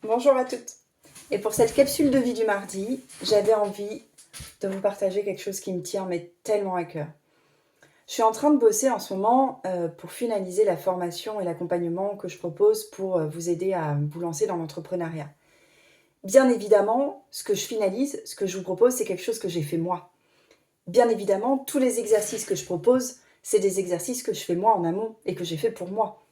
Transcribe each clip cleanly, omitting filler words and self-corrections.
Bonjour à toutes. Et pour cette capsule de vie du mardi, j'avais envie de vous partager quelque chose qui me tient mais tellement à cœur. Je suis en train de bosser en ce moment pour finaliser la formation et l'accompagnement que je propose pour vous aider à vous lancer dans l'entrepreneuriat. Bien évidemment, ce que je finalise, ce que je vous propose, c'est quelque chose que j'ai fait moi. Bien évidemment, tous les exercices que je propose, c'est des exercices que je fais moi en amont et que j'ai fait pour moi.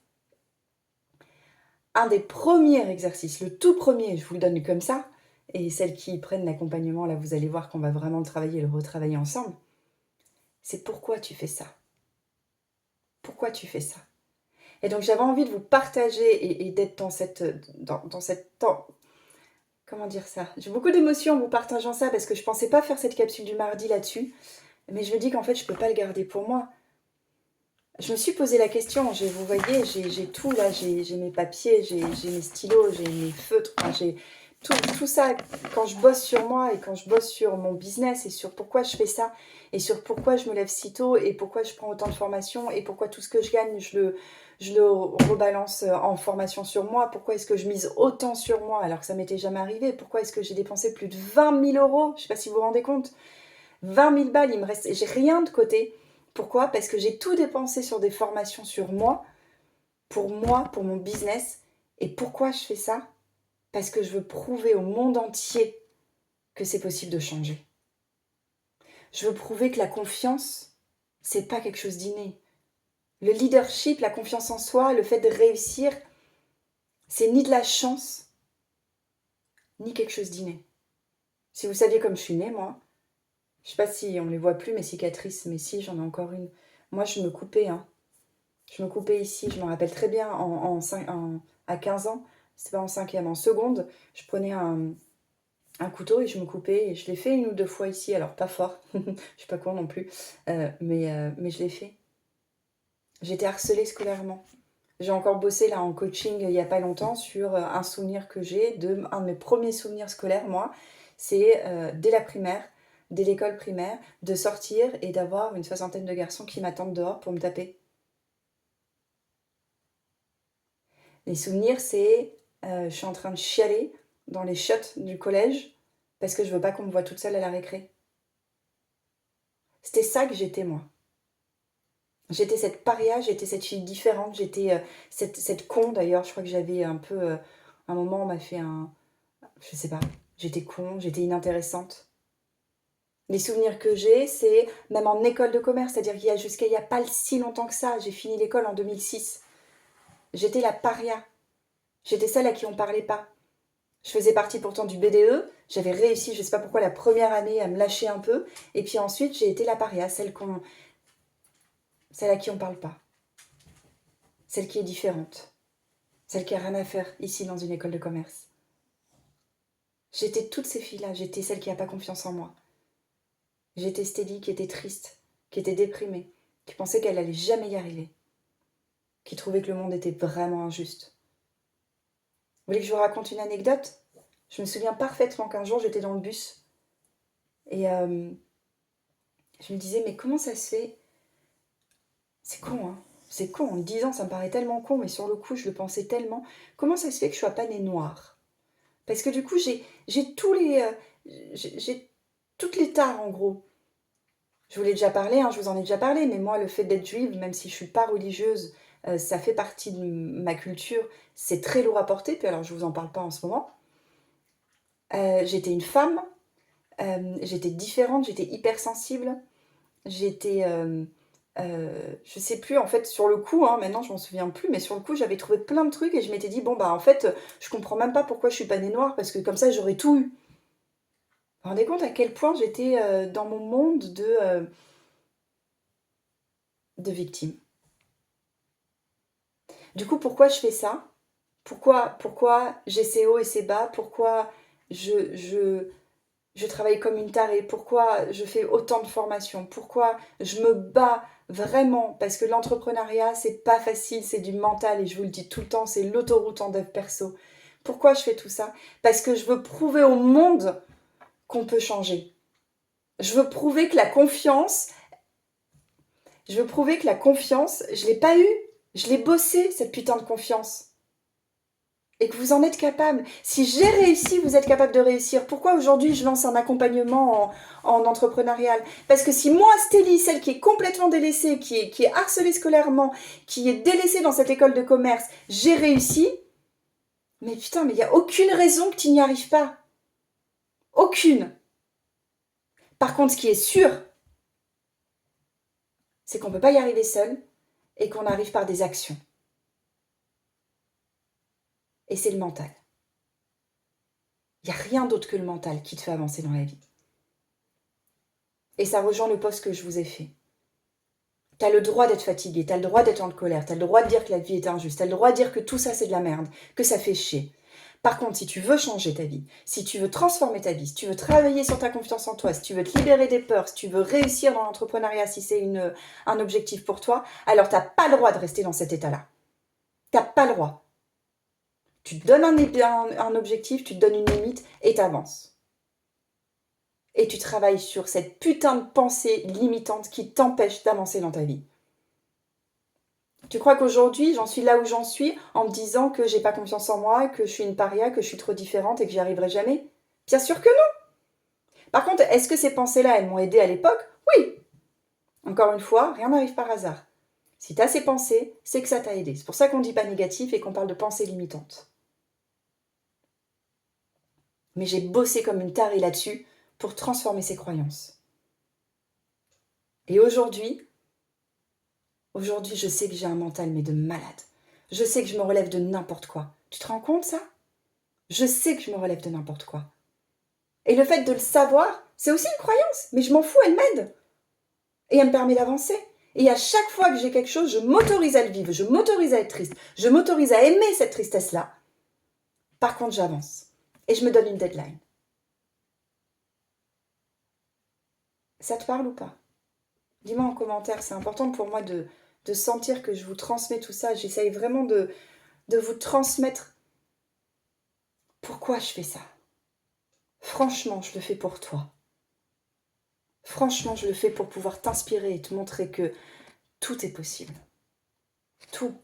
Un des premiers exercices, le tout premier, je vous le donne comme ça, et celles qui prennent l'accompagnement, là vous allez voir qu'on va vraiment le travailler et le retravailler ensemble, c'est pourquoi tu fais ça. Pourquoi tu fais ça. Et donc j'avais envie de vous partager et d'être dans cette comment dire ça. J'ai beaucoup d'émotions en vous partageant ça parce que je pensais pas faire cette capsule du mardi là-dessus, mais je me dis qu'en fait je peux pas le garder pour moi. Je me suis posé la question, vous voyez, j'ai tout là, j'ai mes papiers, j'ai mes stylos, j'ai mes feutres, enfin, j'ai tout ça. Quand je bosse sur moi et quand je bosse sur mon business et sur pourquoi je fais ça et sur pourquoi je me lève si tôt et pourquoi je prends autant de formation et pourquoi tout ce que je gagne, je le rebalance en formation sur moi, pourquoi est-ce que je mise autant sur moi alors que ça m'était jamais arrivé, pourquoi est-ce que j'ai dépensé plus de 20 000 euros, je sais pas si vous vous rendez compte, 20 000 balles, il me reste, j'ai rien de côté. Pourquoi? Parce que j'ai tout dépensé sur des formations sur moi, pour mon business. Et pourquoi je fais ça? Parce que je veux prouver au monde entier que c'est possible de changer. Je veux prouver que la confiance, c'est pas quelque chose d'inné. Le leadership, la confiance en soi, le fait de réussir, c'est ni de la chance, ni quelque chose d'inné. Si vous saviez comme je suis née, moi, je sais pas si on ne les voit plus, mes cicatrices, mais si, j'en ai encore une. Moi, je me coupais, hein. Je me coupais ici, je me rappelle très bien, à 15 ans, c'était pas en cinquième, en seconde, je prenais un couteau et je me coupais, et je l'ai fait une ou deux fois ici, alors pas fort, je suis pas con non plus, mais je l'ai fait. J'étais harcelée scolairement. J'ai encore bossé là en coaching il y a pas longtemps sur un souvenir que j'ai, un de mes premiers souvenirs scolaires, moi, c'est dès la primaire, dès l'école primaire, de sortir et d'avoir une soixantaine de garçons qui m'attendent dehors pour me taper. Les souvenirs, c'est je suis en train de chialer dans les chiottes du collège parce que je veux pas qu'on me voie toute seule à la récré. C'était ça que j'étais, moi. J'étais cette paria, j'étais cette fille différente, j'étais cette con d'ailleurs. Je crois que j'avais un peu. Un moment, on m'a fait un. Je sais pas. J'étais con, j'étais inintéressante. Les souvenirs que j'ai, c'est même en école de commerce, c'est-à-dire qu'il y a jusqu'à il n'y a pas si longtemps que ça, j'ai fini l'école en 2006. J'étais la paria. J'étais celle à qui on parlait pas. Je faisais partie pourtant du BDE, j'avais réussi, je ne sais pas pourquoi, la première année à me lâcher un peu, et puis ensuite j'ai été la paria, celle à qui on ne parle pas, celle qui est différente, celle qui a rien à faire ici dans une école de commerce. J'étais toutes ces filles-là, j'étais celle qui n'a pas confiance en moi. J'étais Stélie qui était triste, qui était déprimée, qui pensait qu'elle allait jamais y arriver, qui trouvait que le monde était vraiment injuste. Vous voulez que je vous raconte une anecdote? Je me souviens parfaitement qu'un jour j'étais dans le bus et je me disais mais comment ça se fait. C'est con, hein. C'est con, en le disant, ça me paraît tellement con, mais sur le coup, je le pensais tellement. Comment ça se fait que je sois pas née noire? Parce que du coup, j'ai tous les, j'ai toutes les tares, en gros. Je vous l'ai déjà parlé, hein, je vous en ai déjà parlé, mais moi, le fait d'être juive, même si je suis pas religieuse, ça fait partie de ma culture. C'est très lourd à porter, puis alors je vous en parle pas en ce moment. J'étais une femme, j'étais différente, j'étais hypersensible, j'étais je sais plus en fait sur le coup, hein, maintenant je m'en souviens plus, mais sur le coup j'avais trouvé plein de trucs et je m'étais dit bon bah en fait je comprends même pas pourquoi je suis pas née noire parce que comme ça j'aurais tout eu. Vous vous rendez compte à quel point j'étais dans mon monde de victime. Du coup pourquoi je fais ça? Pourquoi j'ai ces hauts et ces bas? Pourquoi je travaille comme une tarée? Pourquoi je fais autant de formations? Pourquoi je me bats vraiment? Parce que l'entrepreneuriat, c'est pas facile, c'est du mental et je vous le dis tout le temps, c'est l'autoroute en dev perso. Pourquoi je fais tout ça? Parce que je veux prouver au monde qu'on peut changer. Je veux prouver que la confiance, je l'ai pas eue. Je l'ai bossée, cette putain de confiance. et que vous en êtes capable. Si j'ai réussi, vous êtes capable de réussir. Pourquoi aujourd'hui je lance un accompagnement en entrepreneurial? Parce que si moi, Stélie, celle qui est complètement délaissée, qui est harcelée scolairement, qui est délaissée dans cette école de commerce, j'ai réussi, mais putain, mais il n'y a aucune raison que tu n'y arrives pas. Aucune. Par contre, ce qui est sûr, c'est qu'on ne peut pas y arriver seul et qu'on arrive par des actions. Et c'est le mental. Il n'y a rien d'autre que le mental qui te fait avancer dans la vie. Et ça rejoint le post que je vous ai fait. Tu as le droit d'être fatigué, tu as le droit d'être en colère, tu as le droit de dire que la vie est injuste, tu as le droit de dire que tout ça c'est de la merde, que ça fait chier. Par contre, si tu veux changer ta vie, si tu veux transformer ta vie, si tu veux travailler sur ta confiance en toi, si tu veux te libérer des peurs, si tu veux réussir dans l'entrepreneuriat, si c'est un objectif pour toi, alors tu n'as pas le droit de rester dans cet état-là. Tu n'as pas le droit. Tu te donnes un objectif, tu te donnes une limite et tu avances. Et tu travailles sur cette putain de pensée limitante qui t'empêche d'avancer dans ta vie. Tu crois qu'aujourd'hui, j'en suis là où j'en suis en me disant que j'ai pas confiance en moi, que je suis une paria, que je suis trop différente et que j'y arriverai jamais? Bien sûr que non. Par contre, est-ce que ces pensées-là, elles m'ont aidé à l'époque? Oui. Encore une fois, rien n'arrive par hasard. Si tu as ces pensées, c'est que ça t'a aidé. C'est pour ça qu'on ne dit pas négatif et qu'on parle de pensées limitantes. Mais j'ai bossé comme une tarée là-dessus pour transformer ces croyances. Et aujourd'hui, je sais que j'ai un mental, mais de malade. Je sais que je me relève de n'importe quoi. Tu te rends compte, ça? Je sais que je me relève de n'importe quoi. Et le fait de le savoir, c'est aussi une croyance. Mais je m'en fous, elle m'aide. Et elle me permet d'avancer. Et à chaque fois que j'ai quelque chose, je m'autorise à le vivre. Je m'autorise à être triste. Je m'autorise à aimer cette tristesse-là. Par contre, j'avance. Et je me donne une deadline. Ça te parle ou pas? Dis-moi en commentaire. C'est important pour moi de sentir que je vous transmets tout ça. J'essaye vraiment de vous transmettre pourquoi je fais ça. Franchement, je le fais pour toi. Franchement, je le fais pour pouvoir t'inspirer et te montrer que tout est possible. Tout.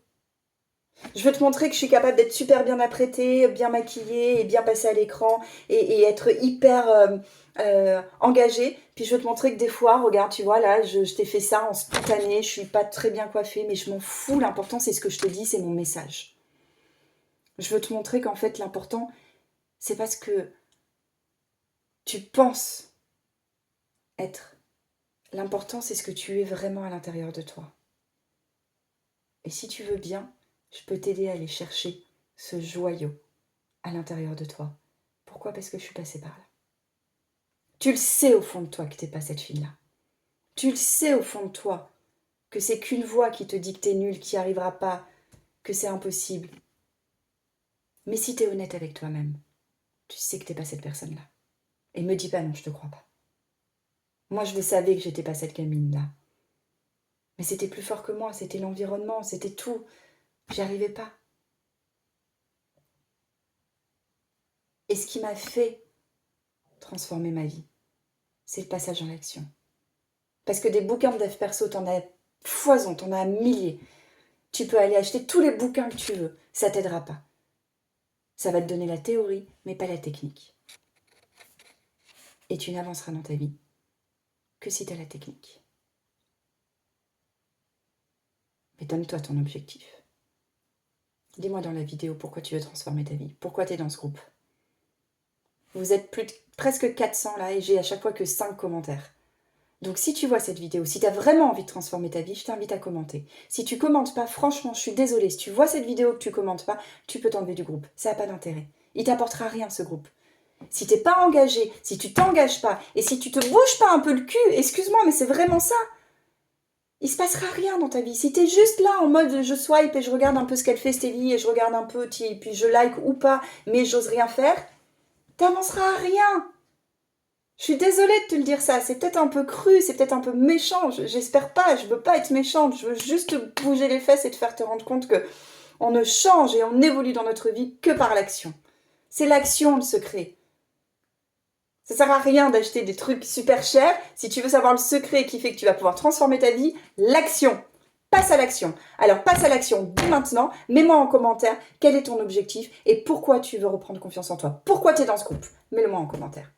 Je veux te montrer que je suis capable d'être super bien apprêtée, bien maquillée et bien passer à l'écran et être hyper engagée. Puis je veux te montrer que des fois, regarde, tu vois, là, je t'ai fait ça en spontané, je suis pas très bien coiffée, mais je m'en fous. L'important, c'est ce que je te dis, c'est mon message. Je veux te montrer qu'en fait, l'important, c'est parce que tu penses être. L'important, c'est ce que tu es vraiment à l'intérieur de toi. Et si tu veux bien, je peux t'aider à aller chercher ce joyau à l'intérieur de toi. Pourquoi? Parce que je suis passée par là. Tu le sais au fond de toi que t'es pas cette fille-là. Tu le sais au fond de toi que c'est qu'une voix qui te dit que t'es nulle, qu'il n'y arrivera pas, que c'est impossible. Mais si t'es honnête avec toi-même, tu sais que t'es pas cette personne-là. Et me dis pas non, je te crois pas. Moi, je le savais que j'étais pas cette gamine-là. Mais c'était plus fort que moi, c'était l'environnement, c'était tout. J'y arrivais pas. Et ce qui m'a fait transformer ma vie, c'est le passage en l'action. Parce que des bouquins de dev perso, t'en as foison, t'en as milliers. Tu peux aller acheter tous les bouquins que tu veux, ça t'aidera pas. Ça va te donner la théorie, mais pas la technique. Et tu n'avanceras dans ta vie que si tu as la technique. Mais donne-toi ton objectif. Dis-moi dans la vidéo pourquoi tu veux transformer ta vie, pourquoi tu es dans ce groupe. Vous êtes presque 400 là et j'ai à chaque fois que 5 commentaires. Donc si tu vois cette vidéo, si tu as vraiment envie de transformer ta vie, je t'invite à commenter. Si tu commentes pas, franchement, je suis désolée, si tu vois cette vidéo que tu commentes pas, tu peux t'enlever du groupe. Ça n'a pas d'intérêt. Il t'apportera rien ce groupe. Si t'es pas engagé, si tu t'engages pas, et si tu te bouges pas un peu le cul, excuse-moi, mais c'est vraiment ça. Il se passera rien dans ta vie. Si t'es juste là en mode je swipe et je regarde un peu ce qu'elle fait Stélie et je regarde un peu, puis je like ou pas, mais j'ose rien faire, t'avanceras à rien. Je suis désolée de te le dire ça, c'est peut-être un peu cru, c'est peut-être un peu méchant, j'espère pas, je veux pas être méchante, je veux juste bouger les fesses et te faire te rendre compte que on ne change et on évolue dans notre vie que par l'action. C'est l'action le secret. Ça sert à rien d'acheter des trucs super chers. Si tu veux savoir le secret qui fait que tu vas pouvoir transformer ta vie, l'action. passe à l'action. Alors passe à l'action dès maintenant, mets-moi en commentaire quel est ton objectif et pourquoi tu veux reprendre confiance en toi. Pourquoi tu es dans ce groupe? Mets-le moi en commentaire.